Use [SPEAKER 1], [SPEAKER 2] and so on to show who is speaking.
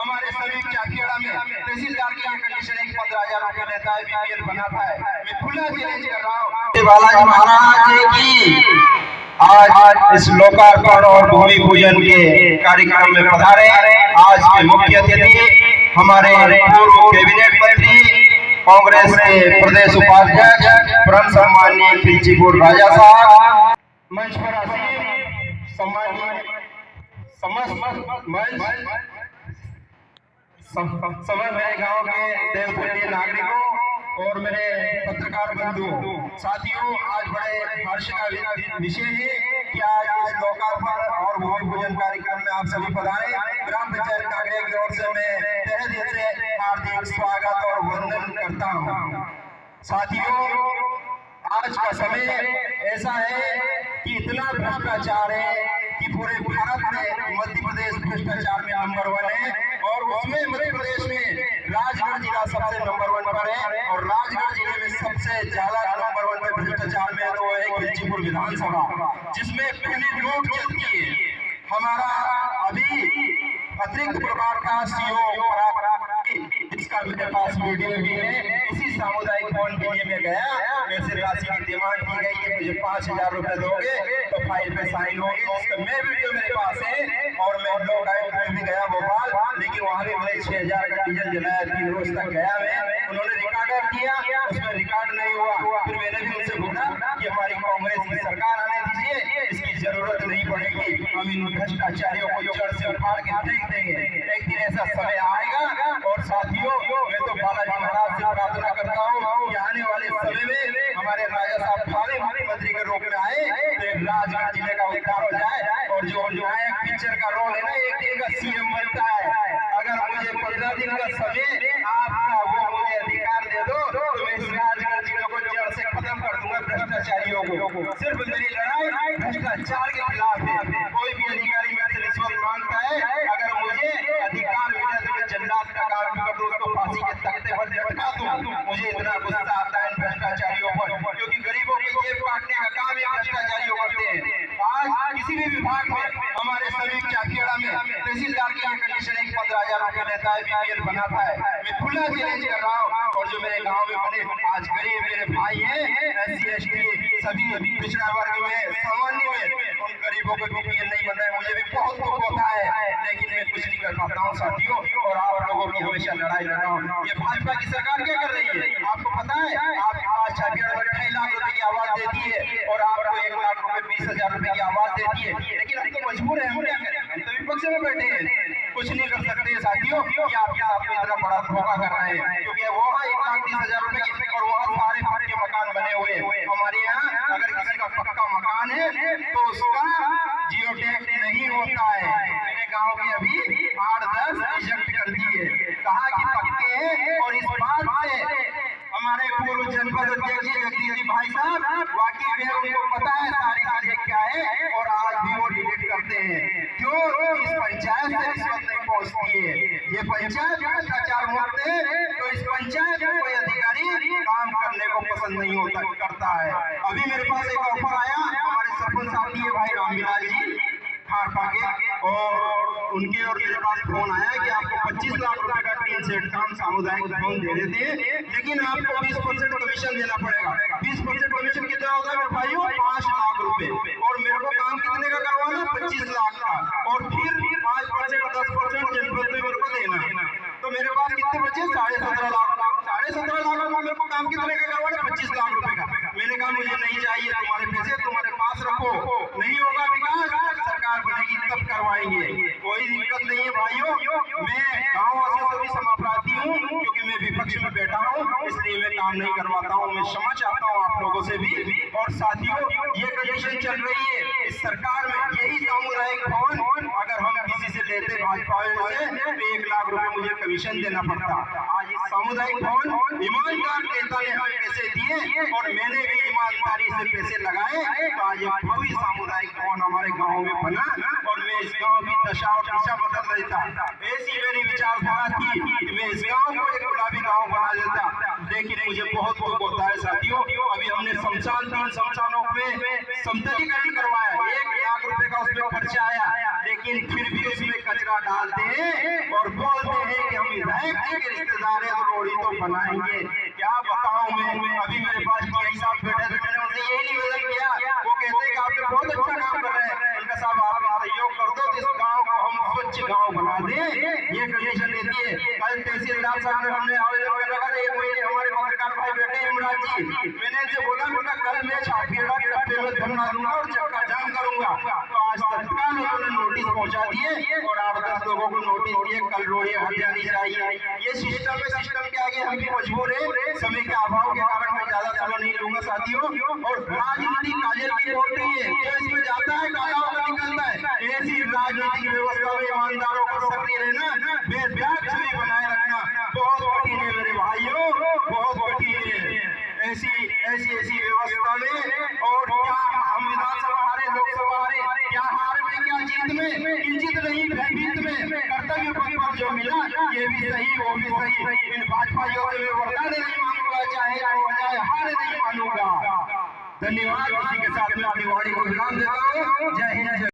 [SPEAKER 1] हमारे सभी चाकियाड़ा में तहसीलदार के कंडीशन है कि 15,000 रुपये लेता है, बीपीएल बनाता है। मैं खुला चैलेंज कर रहा हूँ बालाजी महाराज की आज इस लोकार्पण और भूमि पूजन के कार्यक्रम में पधारे। आज के मुख्य अतिथि हमारे पूर्व कैबिनेट मंत्री, कांग्रेस के प्रदेश उपाध्यक्ष परम सम्माननीय खिलचीपुर राजा साहब, मंच पर आसीन सम्माननीय समस्त मेरे गांव के देवतुल्य नागरिकों और मेरे पत्रकार बंधुओं साथियों, आज बड़े हर्ष का विषय है कि आज इस लोकार्पण और भूमि पूजन कार्यक्रम में आप सभी पधारे। ग्राम पंचायत कांगड़िया की ओर से मैं तहे दिल से हार्दिक स्वागत और वंदन करता हूं। साथियों, आज का समय ऐसा है कि इतना भ्रष्टाचार है कि पूरे भारत में मध्य प्रदेश भ्रष्टाचार में नंबर 1 है और उसमें मध्य प्रदेश में राजगढ़ जिला सबसे नंबर 1 पर है। और राजगढ़ जिले में सबसे ज्यादा नंबर 1 में भ्रष्टाचार में तो है खिलचीपुर विधानसभा, जिसमें पहली लूट चलती है। हमारा अभी अतिरिक्त प्रभार का सीओ इसका मेरे पास वीडियो भी है। इसी सामुदायिक भवन के लिए मैं गया, मेरे राशि की डिमांड की गई कि मुझे 5,000 रुपए दोगे तो फाइल पे साइन होगी। उसका मैं वीडियो मेरे पास है और मैं लोग भी गया भोपाल, लेकिन वहाँ भी मैंने 6,000 का डीजल जलाया। 3 रोज तक गया मैं, उन्होंने रिकॉर्डर किया, उसमें रिकॉर्ड नहीं हुआ। फिर मैंने भी उनसे बोला कि हमारी कांग्रेस की सरकार आने दीजिए, इसकी जरूरत नहीं पड़ेगी, हम इन भ्रष्टाचारियों को जड़ से उखाड़ के फेंक देंगे। एक दिन ऐसा समय आएगा। और साथियों, मैं तो बालाजी महाराज से प्रार्थना करता हूँ कि आने वाले समय में हमारे राजा साहब भावी मुख्यमंत्री के रूप में आए तो राजगढ़ जिले का उद्धार हो जाए। और जो नायक पिक्चर का रोल है ना, एक दिन का सीएम बनता है। अगर मुझे 15 दिन का समय आपका वो मुझे अधिकार दे दो तो मैं इस राजगढ़ जिले को जड़ से खत्म कर दूंगा भ्रष्टाचारियों को। सिर्फ मेरी लड़ाई भ्रष्टाचार के खिलाफ है। कोई भी अधिकारी मेरे से रिश्वत मांगता है, अगर मुझे अधिकार मिले तो मैं जल्लाद का काम कर दूं, उसको फांसी के तख्ते पर लटका दूं। मुझे इतना गुस्सा आता है भ्रष्टाचारियों पर, क्योंकि गरीबों की जेब काटने का काम ये भ्रष्टाचारियों करते हैं। आज किसी भी विभाग में हमारे सभी चाकियाड़ा में तहसीलदार की कंडीशन है कि 15,000 रुपये लेता है, बीपीएल बनाता है। मैं खुला चैलेंज कर रहा हूँ। और जो मेरे गाँव में बने आज गरीब मेरे भाई हैं, SC ST सभी पिछड़ा वर्ग में सामान्य में, उन गरीबों को बीपीएल नहीं बन रहा है। मुझे भी बहुत दुख होता है, लेकिन मैं कुछ नहीं कर पाता हूँ साथियों। और आप लोगों की हमेशा लड़ाई लड़ रहा हूँ। ये भाजपा की सरकार क्या कर रही है आपको पता है? आपके पास 2.5 लाख रुपए की आवाज देती है और आपको 1 लाख रुपए 20,000 रुपए की आवाज देती है। लेकिन हम तो मजबूर है, हम क्या करें? हम तो विपक्ष में बैठे हैं, कुछ नहीं कर सकते साथियों। ये आपके आपको इतना बड़ा धोखा कर रहे हैं, क्योंकि वो 1,30,000 रुपए की और वहाँ सारे पक्के मकान बने हुए हैं। हमारे यहाँ अगर किसी का पक्का मकान है तो उसका जियो टैग नहीं होता है। मेरे गाँव के अभी 8-10 रिजेक्ट कर दिए, कहा कि पक्के हैं। और इस बात से हमारे पूर्व जनपद अध्यक्ष जगदीश जी भाई साहब वाकई में उनको पता है सारी चीजें क्या है, और आज भी वो डिलीट करते हैं। क्यों? इस पंचायत से रिश्वत नहीं पहुंचती है। ये पंचायत भ्रष्टाचार मुक्त है, तो इस पंचायत में कोई अधिकारी काम करने को पसंद नहीं होता करता है। अभी मेरे पास एक ऑफर आया, हमारे सरपंच साहब दिए भाई रामविलास जी खारपा के, और उनके और मेरे पास फोन आया कि आपको 25 लाख रुपए का टीन सेट काम सामुदायिक भवन दे देते हैं, लेकिन आपको 20% कमीशन देना पड़ेगा। 20% कमीशन कितना होगा मेरे भाइयों? 5 लाख रुपए। और मेरे को काम कितने का करवाना? 25 लाख का। और फिर 5% 10% जनपद में मेरे को देना है। तो मेरे पास कितने बचे? 17.5 लाख। 17.5 लाख में मेरे को काम कितने का करवाना? 25 लाख रुपए का। मैंने कहा मुझे नहीं चाहिए तुम्हारे पैसे, तुम्हारे पास रखो, नहीं होगा विकास सरकार बनेगी तब करवाएंगे। कोई दिक्कत नहीं है भाइयों। मैं गाँव वासियों से भी समाप्रार्थी हूँ, क्योंकि मैं विपक्ष में बैठा हूँ, इसलिए मैं काम नहीं करवाता हूँ। मैं क्षमा चाहता हूँ आप लोगों से भी। और साथियों, ये कंडीशन चल रही है इस सरकार में, यही सामुदायिक भवन अगर हम किसी से लेते भाजपा से तो 1 लाख रुपए मुझे कमीशन देना पड़ता। आज इस सामुदायिक भवन ईमानदार नेता ने हमें पैसे दिए और मैंने भी ईमानदारी से पैसे लगाए, तो आज एक भव्य सामुदायिक भवन हमारे गाँव में बना और मैं इस गाँव की दशा और दिशा बदल देता। ऐसी मेरी विचारधारा थी कि मैं इस गाँव को एक गुलाबी गाँव बना देता, लेकिन मुझे बहुत दुख होता है साथियों। अभी हमने शमशानों में समतलीकरण करवाया, 1 लाख रुपए का उसमें खर्चा आया, लेकिन फिर भी उसमें कचरा डालते हैं और बोलते हैं कि हम विधायक जी के रिश्तेदार हैं तो रोड़ी तो बनाएंगे। क्या बताऊं मैं, अभी मेरे पास भाई साहब बैठे थे, मैंने उनसे यही निवेदन किया। वो कहते हैं कि आप बहुत अच्छा काम कर रहे हैं। उनका साहब आप सहयोग कर दो, इस गाँव को हम स्वच्छ गाँव बना दें, ये कंडीशन देती है। कल तहसीलदार साहब ने हमने आवेदन कर रखा था, 1 महीने हमारे पत्रकार भाई बैठे इमरान जी, मैंने इनसे बोला बेटा कल मैं छापियाड़ा के डब्बे में धरना दूंगा और चक्का जाम करूंगा। तो आज तत्काल उन्होंने नोटिस पहुंचा दिए और 8-10 लोगों को नोटिस दिए, कल रोड़ी हट जानी चाहिए। ये सिस्टम है, सिस्टम के आगे हम भी मजबूर है। समय के अभाव के कारण मैं ज्यादा समय नहीं लूंगा साथियों। और राजनीति काजल की बोल रही है, जो इसमें जाता है काला होकर निकलता है। ऐसी राजनीतिक व्यवस्था में ईमानदारों को सक्रिय रहना, बेब्याज छवि बनाए रखना बहुत कठिन है मेरे भाइयों, बहुत कठिन है ऐसी व्यवस्था में। और क्या हम विधानसभा हारे, लोकसभा हारे, क्या हार में क्या जीत में, किंचित नहीं भयभीत में कर्तव्य पथ पर जो मिला ये भी सही वो भी सही। इन भाजपाइयों से मैं वरदान नहीं मांगूंगा, चाहे हार नहीं मानूंगा। धन्यवाद। इसी के साथ मैं अपनी वाणी को विराम देता हूँ। जय हिंद।